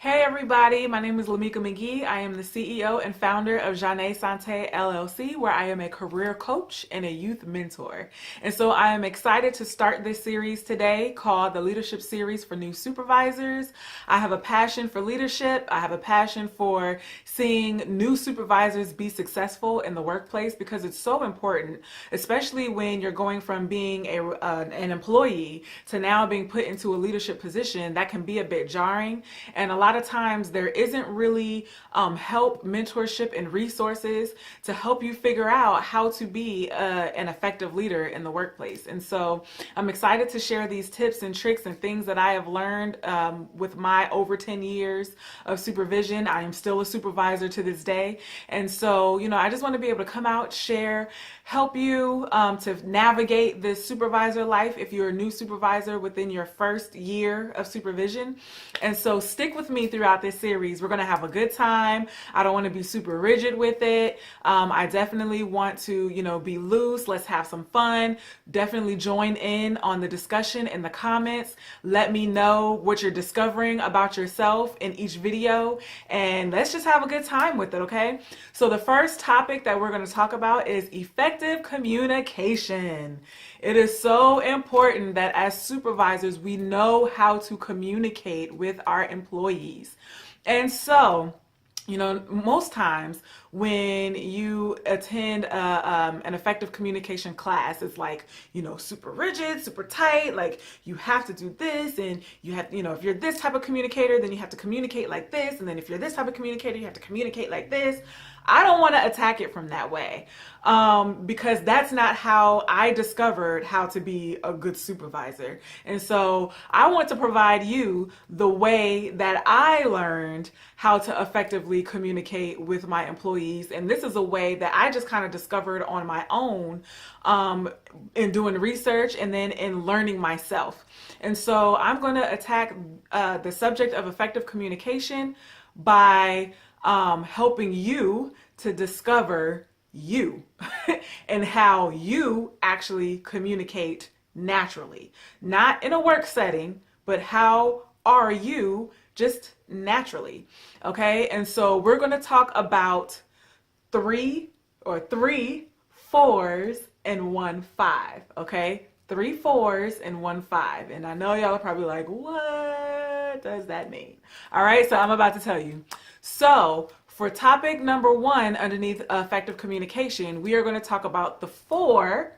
Hey everybody, my name is Lamika McGee. I am the CEO and founder of Janae Sante LLC, where I am a career coach and a youth mentor. And so I am excited to start this series today called the Leadership Series for New Supervisors. I have a passion for leadership. I have a passion for seeing new supervisors be successful in the workplace because it's so important, especially when you're going from being an employee to now being put into a leadership position. That can be a bit jarring, and a lot of times there isn't really help, mentorship, and resources to help you figure out how to be an effective leader in the workplace. And so I'm excited to share these tips and tricks and things that I have learned with my over 10 years of supervision. I am still a supervisor to this day. And so, I just want to be able to come out, share, help you to navigate this supervisor life if you're a new supervisor within your first year of supervision. And so stick with me throughout this series. We're going to have a good time. I don't want to be super rigid with it. I definitely want to, be loose. Let's have some fun. Definitely join in on the discussion in the comments. Let me know what you're discovering about yourself in each video, and let's just have a good time with it, okay? So the first topic that we're going to talk about is effective communication. It is so important that as supervisors, we know how to communicate with our employees. And so, most times when you attend an effective communication class, it's like, super rigid, super tight, like you have to do this, and you have, if you're this type of communicator, then you have to communicate like this, and then if you're this type of communicator, you have to communicate like this. I don't want to attack it from that way because that's not how I discovered how to be a good supervisor. And so I want to provide you the way that I learned how to effectively communicate with my employees. And this is a way that I just kind of discovered on my own in doing research and then in learning myself. And so I'm going to attack the subject of effective communication by helping you to discover you and how you actually communicate naturally. Not in a work setting, but how are you just naturally? Okay, and so we're going to talk about three fours and 1 5. Okay, 3 4s and 1 5. And I know y'all are probably like, what does that mean? All right, so I'm about to tell you. So for topic number 1 underneath effective communication, we are going to talk about the 4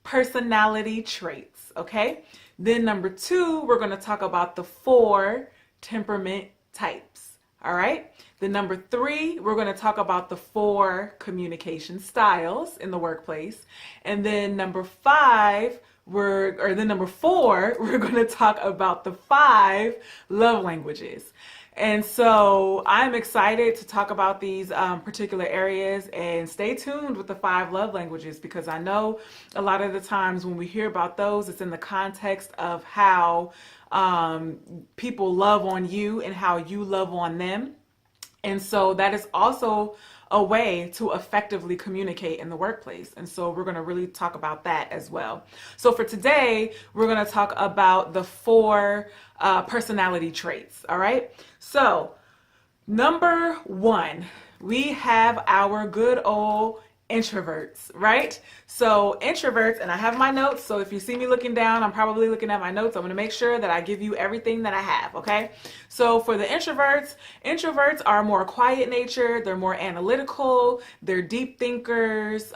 personality traits, okay? Then number 2, we're going to talk about the 4 temperament types, all right? Then number 3, we're going to talk about the 4 communication styles in the workplace. And then number 4, we're going to talk about the 5 love languages. And so I'm excited to talk about these particular areas, and stay tuned with the 5 love languages, because I know a lot of the times when we hear about those, it's in the context of how people love on you and how you love on them. And so that is also a way to effectively communicate in the workplace. And so we're going to really talk about that as well. So for today, we're going to talk about the 4 personality traits. All right. So number 1, we have our good old introverts, right? So introverts, and I have my notes, so if you see me looking down, I'm probably looking at my notes. I'm going to make sure that I give you everything that I have, okay? So for the introverts are more quiet nature, they're more analytical, they're deep thinkers,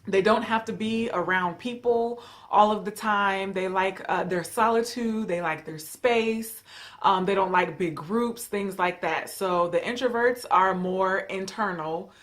they don't have to be around people all of the time. They like their solitude, they like their space, they don't like big groups, things like that. So the introverts are more internal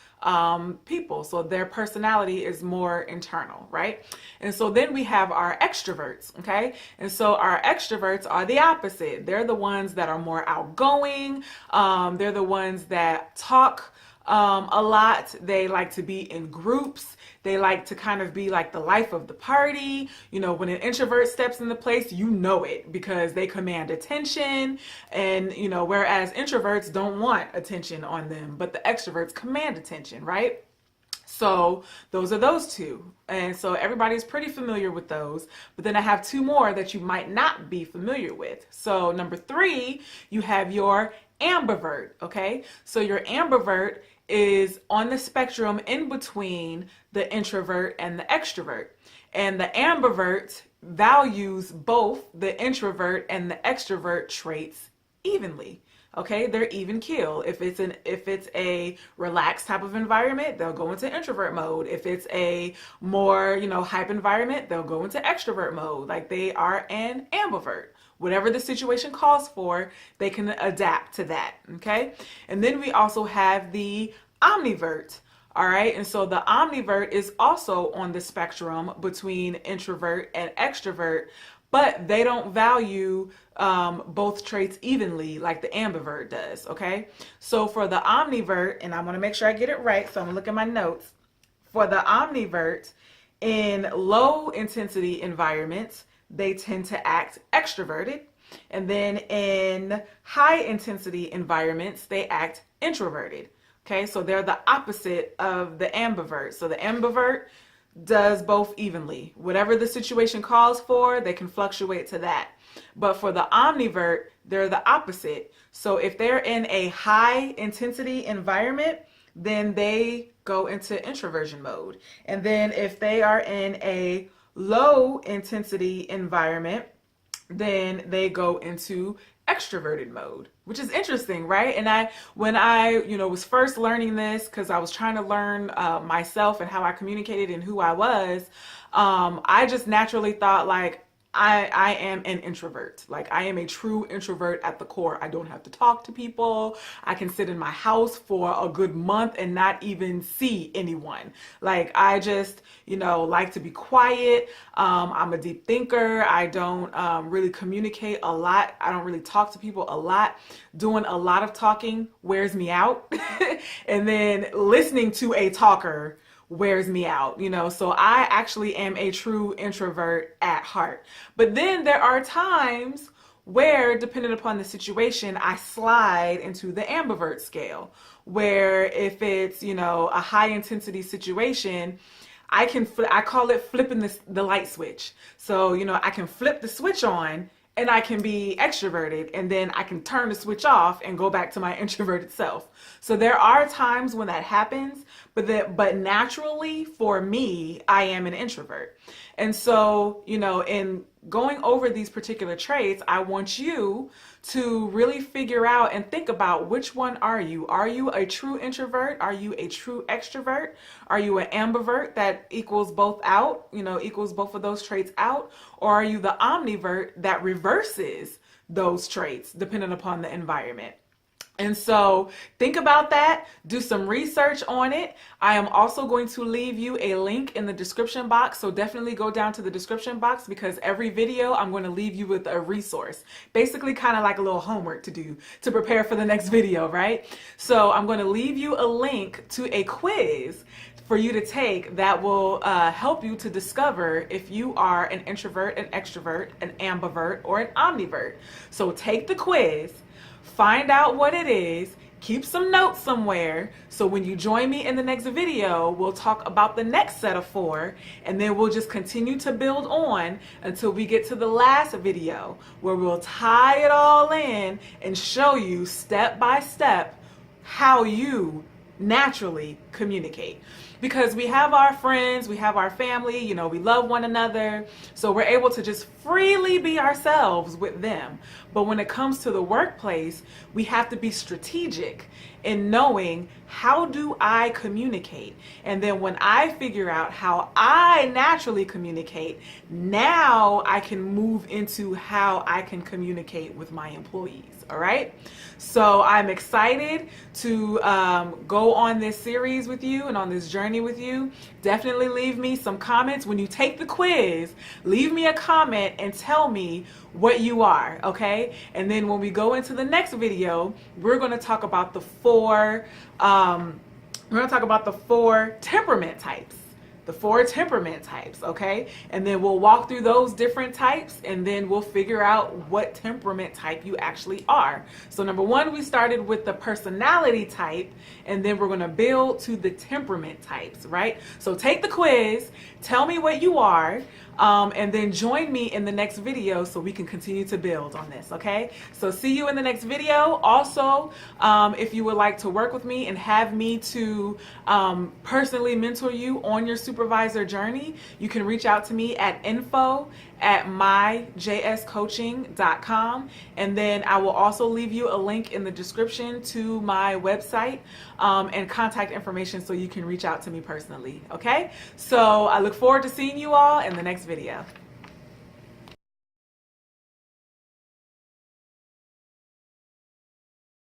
people. So their personality is more internal, right? And so then we have our extroverts, okay? And so our extroverts are the opposite. They're the ones that are more outgoing. They're the ones that talk a lot. They like to be in groups. They like to kind of be like the life of the party. When an introvert steps into place, you know it because they command attention. And, whereas introverts don't want attention on them, but the extroverts command attention, right? So those are those two. And so everybody's pretty familiar with those. But then I have two more that you might not be familiar with. So number 3, you have your ambivert, okay? So your ambivert is on the spectrum in between the introvert and the extrovert. And the ambivert values both the introvert and the extrovert traits evenly. Okay, they're even keel. If it's a relaxed type of environment, they'll go into introvert mode. If it's a more, hype environment, they'll go into extrovert mode. Like, they are an ambivert. Whatever the situation calls for, they can adapt to that. Okay, and then we also have the omnivert. All right, and so the omnivert is also on the spectrum between introvert and extrovert, but they don't value both traits evenly like the ambivert does, okay? So for the omnivert, and I want to make sure I get it right, so I'm going to look at my notes. For the omnivert, in low intensity environments, they tend to act extroverted. And then in high intensity environments, they act introverted. Okay, so they're the opposite of the ambivert. So the ambivert does both evenly. Whatever the situation calls for, they can fluctuate to that. But for the omnivert, they're the opposite. So if they're in a high intensity environment, then they go into introversion mode. And then if they are in a low intensity environment, then they go into extroverted mode, which is interesting, right? And when I was first learning this, because I was trying to learn myself and how I communicated and who I was, I just naturally thought, like, I am an introvert. Like, I am a true introvert at the core. I don't have to talk to people. I can sit in my house for a good month and not even see anyone. Like, I just, like to be quiet. I'm a deep thinker. I don't really communicate a lot. I don't really talk to people a lot. Doing a lot of talking wears me out. And then listening to a talker wears me out, so I actually am a true introvert at heart. But then there are times where, depending upon the situation, I slide into the ambivert scale, where if it's, a high intensity situation, I call it flipping the light switch. So, I can flip the switch on and I can be extroverted, and then I can turn the switch off and go back to my introverted self. So there are times when that happens, but naturally for me, I am an introvert. And so, in going over these particular traits, I want you to really figure out and think about, which one are you? Are you a true introvert? Are you a true extrovert? Are you an ambivert that equals both out, equals both of those traits out? Or are you the omnivert that reverses those traits depending upon the environment? And so think about that, do some research on it. I am also going to leave you a link in the description box. So definitely go down to the description box, because every video I'm going to leave you with a resource, basically kind of like a little homework to do to prepare for the next video, right? So I'm going to leave you a link to a quiz for you to take that will help you to discover if you are an introvert, an extrovert, an ambivert, or an omnivert. So take the quiz. Find out what it is, keep some notes somewhere, so when you join me in the next video, we'll talk about the next set of 4, and then we'll just continue to build on until we get to the last video, where we'll tie it all in and show you step by step how you naturally communicate. Because we have our friends, we have our family, we love one another, so we're able to just freely be ourselves with them. But when it comes to the workplace, we have to be strategic in knowing, how do I communicate? And then when I figure out how I naturally communicate, now I can move into how I can communicate with my employees. All right. So I'm excited to go on this series with you and on this journey with you. Definitely leave me some comments. When you take the quiz, leave me a comment and tell me what you are. Okay. And then when we go into the next video, we're going to talk about the 4 temperament types. the 4 temperament types, okay? And then we'll walk through those different types, and then we'll figure out what temperament type you actually are. So number 1, we started with the personality type, and then we're gonna build to the temperament types, right? So take the quiz, tell me what you are, and then join me in the next video so we can continue to build on this, okay? So see you in the next video. Also, if you would like to work with me and have me to personally mentor you on your supervisor journey, you can reach out to me at info@myjscoaching.com, and then I will also leave you a link in the description to my website and contact information so you can reach out to me personally, okay? So I look forward to seeing you all in the next video.